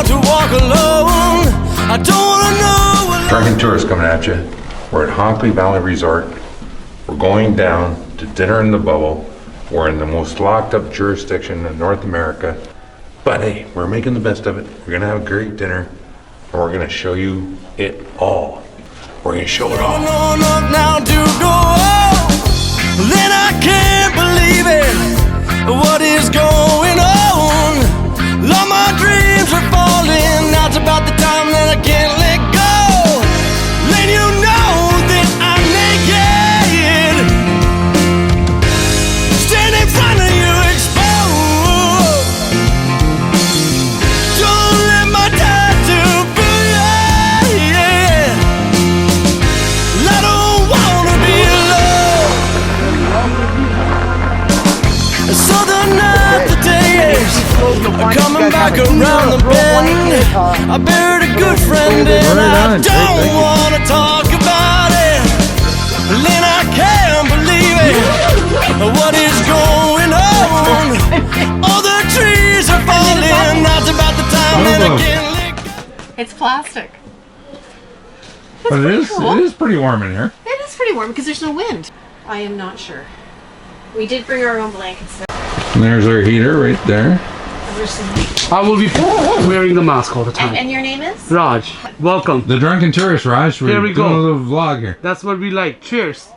want to walk alone. I don't wanna know. Drunken tourist coming at you. We're at Hockley Valley Resort. We're going down to dinner in the bubble. We're in the most locked up jurisdiction in North America. But hey, we're making the best of it. We're gonna have a great dinner and we're gonna show you it all. We're gonna show it all. Now to go, then I can't believe it. What is going on? All my dreams are falling. Now it's about the time that I can't let go. Let you know that I'm naked. Stand in front of you exposed. Don't let my tattoo fool you. Yeah. I don't wanna be alone. So the night, the days are coming back around the bend. I buried a good friend and I don't wanna talk about it. Then I can't believe it. What is going on? All the trees are falling. That's about the time that I can't let go. It's plastic. But it is pretty warm in here. It is pretty warm because there's no wind. I am not sure. We did bring our own blankets. And there's our heater right there. I will be wearing the mask all the time. And your name is? Raj, welcome. The Drunken Tourist, Raj. Here we go. Doing a little vlog here. That's what we like. Cheers.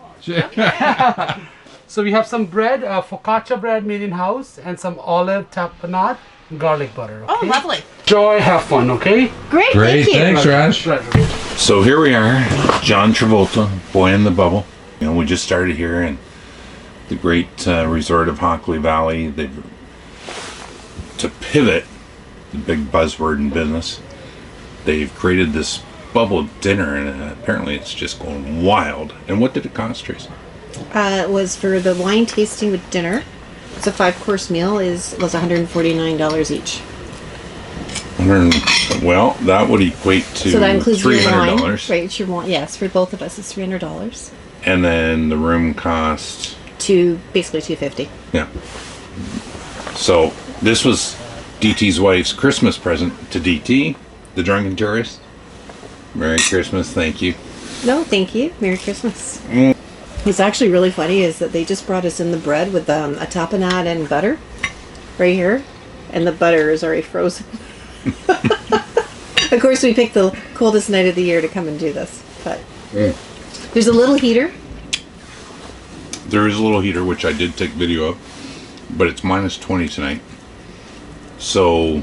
So we have some bread, focaccia bread made in house, and some olive tapenade, garlic butter. Okay? Oh, lovely. Joy, have fun, okay? Great, Great, thank you. thanks, Raj. So here we are, John Travolta, boy in the bubble. You know, we just started here in the great resort of Hockley Valley. To pivot, the big buzzword in business, they've created this bubble dinner, and apparently it's just going wild. And what did it cost, Tracy? It was for the wine tasting with dinner. It's a 5-course meal. Was $149 each. Well, that would equate to So that includes your wine, $300. right? Your wine, yes. For both of us, it's $300. And then the room cost Basically $250. Yeah. So this was DT's wife's Christmas present to DT, the Drunken Tourist. Merry Christmas, thank you. No, thank you. Merry Christmas. What's actually really funny is that they just brought us in the bread with a tapenade and butter right here, and the butter is already frozen. Of course, we picked the coldest night of the year to come and do this, but there's a little heater. There is a little heater, which I did take video of, but it's minus 20 tonight. So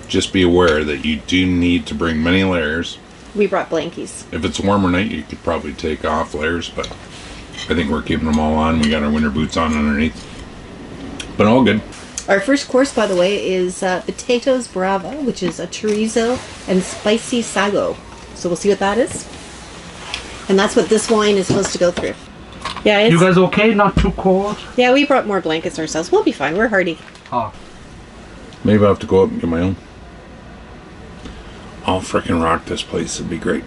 just be aware that you do need to bring many layers. We brought blankies. If it's a warmer night, you could probably take off layers, but I think we're keeping them all on. We got our winter boots on underneath, but all good. Our first course, by the way, is potatoes Brava, which is a chorizo and spicy sago. So we'll see what that is. And that's what this wine is supposed to go through. Yeah, You guys okay? Not too cold? Yeah, we brought more blankets ourselves. We'll be fine. We're hardy. Oh. Maybe I'll have to go up and get my own. I'll frickin' rock this place. It'd be great.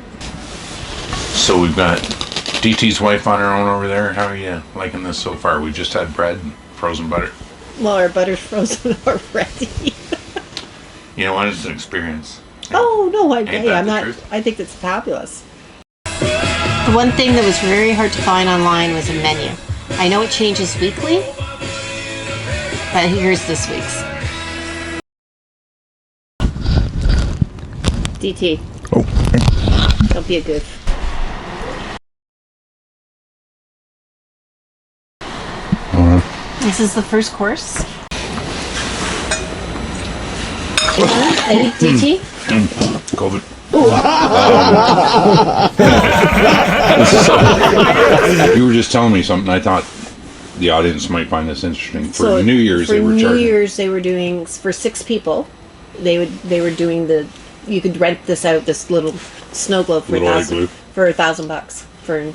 So we've got DT's wife on her own over there. How are you liking this so far? We just had bread and frozen butter. Well, our butter's frozen already. You know what? It's an experience. Oh no, Ain't that I'm the not. truth? I think that's fabulous. The one thing that was very hard to find online was a menu. I know it changes weekly, but here's this week's. DT. Oh. Don't be a goof. This is the first course. DT? COVID. You were just telling me something. I thought the audience might find this interesting. For New Year's, they were charging. For New Year's, they were doing, for 6 people, they were doing you could rent this out, this little snow globe for $1,000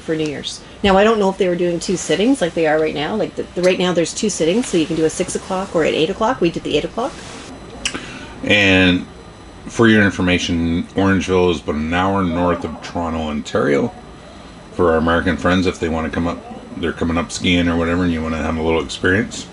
for New Year's. Now, I don't know if they were doing 2 sittings like they are right now. Like right now, there's 2 sittings, so you can do a 6 o'clock or at 8 o'clock. We did the 8 o'clock. And for your information, Orangeville is about an hour north of Toronto, Ontario. For our American friends, if they want to come up, they're coming up skiing or whatever, and you want to have a little experience,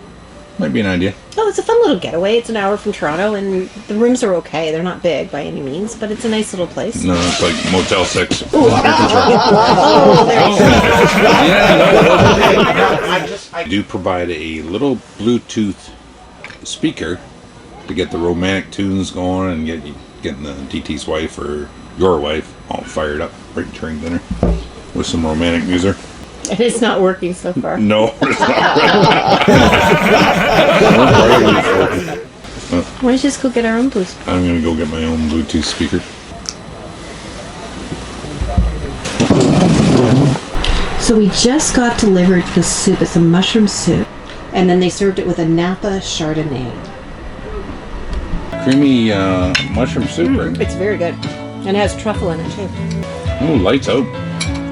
might be an idea. Oh, it's a fun little getaway. It's an hour from Toronto, and the rooms are okay. They're not big by any means, but it's a nice little place. No, it's like Motel 6. Oh, there you go. I do provide a little Bluetooth speaker to get the romantic tunes going and getting the DT's wife or your wife all fired up right during dinner with some romantic music. And it's not working so far. No, it's not. Why don't you just go get our own boost? I'm gonna go get my own Bluetooth speaker. So we just got delivered the soup. It's a mushroom soup. And then they served it with a Napa Chardonnay. Creamy mushroom soup, right? It's very good. And it has truffle in it too. Oh, lights out.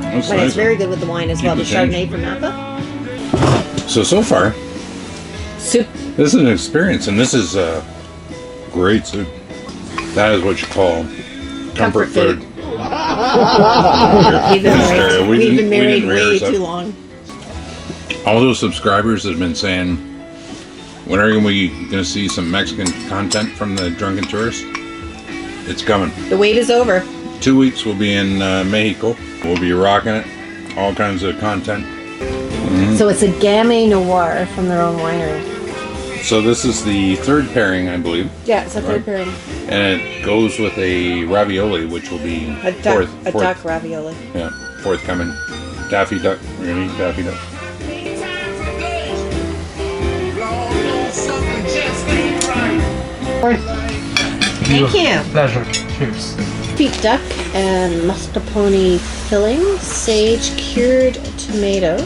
That's But nice. it's very good with the wine as well. The Keep the change. Chardonnay from Napa. So far, Soup. this is an experience, and this is great soup. That is what you call comfort food. We've been married we didn't rear way this up. too long. All those subscribers have been saying, when are we going to see some Mexican content from the Drunken Tourist? It's coming. The wait is over. 2 weeks we'll be in Mexico. We'll be rocking it. All kinds of content. So it's a Gamay Noir from their own winery. So this is the third pairing, I believe. Yeah, it's a third Right. pairing. And it goes with a ravioli, which will be A duck ravioli. Yeah, forthcoming. Daffy Duck. We're going to eat Daffy Duck. Thank you. Pleasure. Cheers. Beef duck and mascarpone filling, sage cured tomato,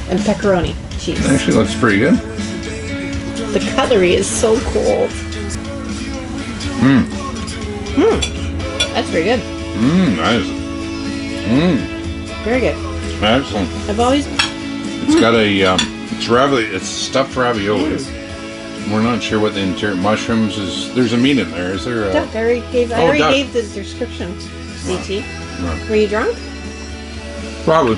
and pepperoni cheese. Actually looks pretty good. The cutlery is so cold. That's very good. Nice. Very good. Excellent. I've always It's got a, it's ravioli, it's stuffed ravioli. We're not sure what the interior mushrooms is. There's a meat in there. Is there? duck. I already gave. I Oh, already duck. gave the description. DT. No. Were you drunk? Probably.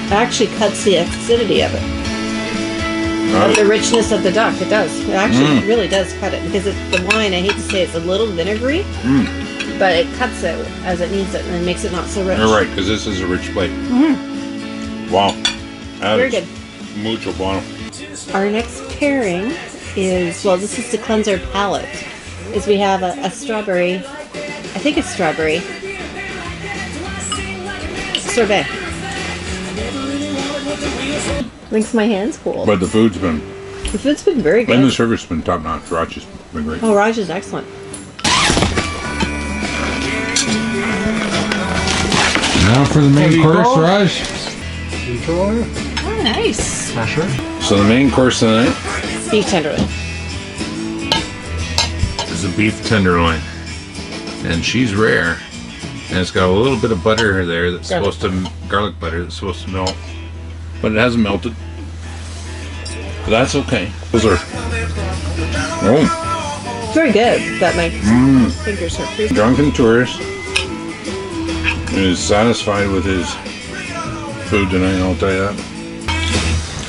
It actually cuts the acidity of it. Of the richness of the duck. It does. It actually really does cut it because the wine. I hate to say it's a little vinegary, but it cuts it as it needs it and it makes it not so rich. You're right, because this is a rich plate. Wow. That Very is good. Mucho bueno. Our next pairing is, well, this is to cleanse our palate, is we have a strawberry, I think it's strawberry, sorbet. Makes my hands cool. But the food's been, The food's been very and the good. service has been top notch. Raj has been great. Oh, Raj is excellent. Now for the main course, Raj. Enjoy. Oh, nice. Pleasure. So the main course tonight Beef tenderloin. is a beef tenderloin. And she's rare. And it's got a little bit of butter there that's supposed to, garlic butter that's supposed to melt. But it hasn't melted. But that's okay. Those are, oh, It's very good, but my fingers are freezing. Drunken Tourist is satisfied with his food tonight, I'll tell you that.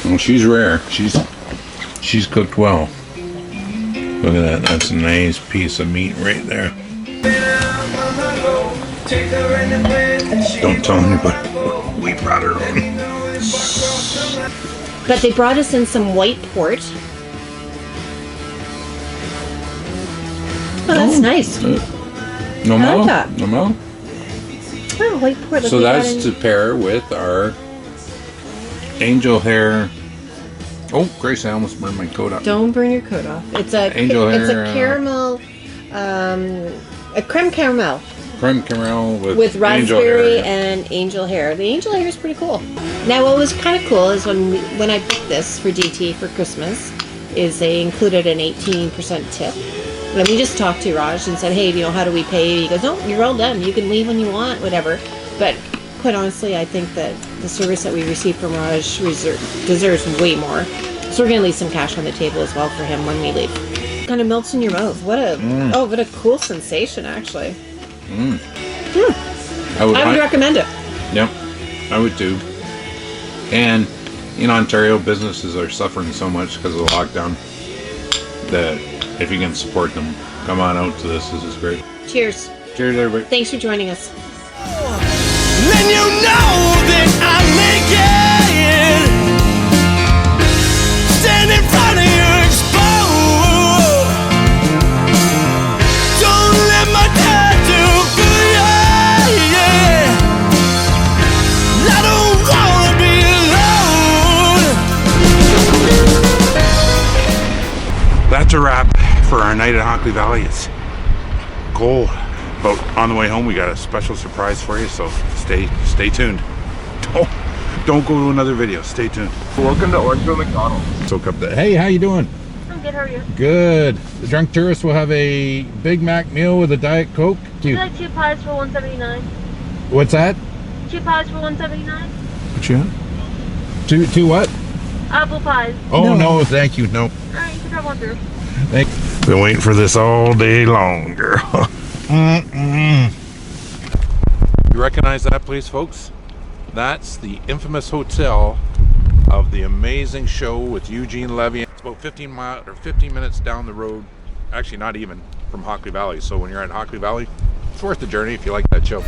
Well, she's rare. She's cooked well. Look at that. That's a nice piece of meat right there. Don't tell anybody. We brought her in. But they brought us in some white port. Oh, that's nice. No I more? like that. No more? Oh, white port. So that's to pair with our angel hair. Oh, Grace, I almost burned my coat up. Don't burn your coat off. It's a Angel it's hair, a caramel, a creme caramel Creme caramel with angel raspberry hair. and angel hair. The angel hair is pretty cool. Now, what was kind of cool is when I picked this for DT for Christmas, is they included an 18% tip. And we just talked to Raj and said, hey, how do we pay? He goes, no, you're all done. You can leave when you want, whatever. But quite honestly, I think that the service that we received from Raj deserves way more. So we're going to leave some cash on the table as well for him when we leave. It kind of melts in your mouth. What a what a cool sensation, actually. I would I would recommend it. Yep, I would too. And in Ontario, businesses are suffering so much because of the lockdown that if you can support them, come on out to this. This is great. Cheers. Cheers, everybody. Thanks for joining us. Then you know that I'm naked, stand in front of you exposed. Don't let my tattoo fool you, yeah. I don't wanna be alone. That's a wrap for our night at Hockley Valley. It's cold, but on the way home we got a special surprise for you, so stay tuned. Don't go to another video. Stay tuned. Welcome to Orangeville McDonald's. Soak up the. Hey, how you doing? I'm good, how are you? Good. The drunk tourist will have a Big Mac meal with a Diet Coke. Would you like 2 pies for $1.79? What's that? 2 pies for $1.79? What you got? Two what? Apple pies. Oh no, thank you. No. Alright, you can grab one through. Been waiting for this all day long, girl. You recognize that place, folks? That's the infamous hotel of the amazing show with Eugene Levy. It's about 15 minutes down the road. Actually, not even from Hockley Valley. So when you're at Hockley Valley, it's worth the journey if you like that show.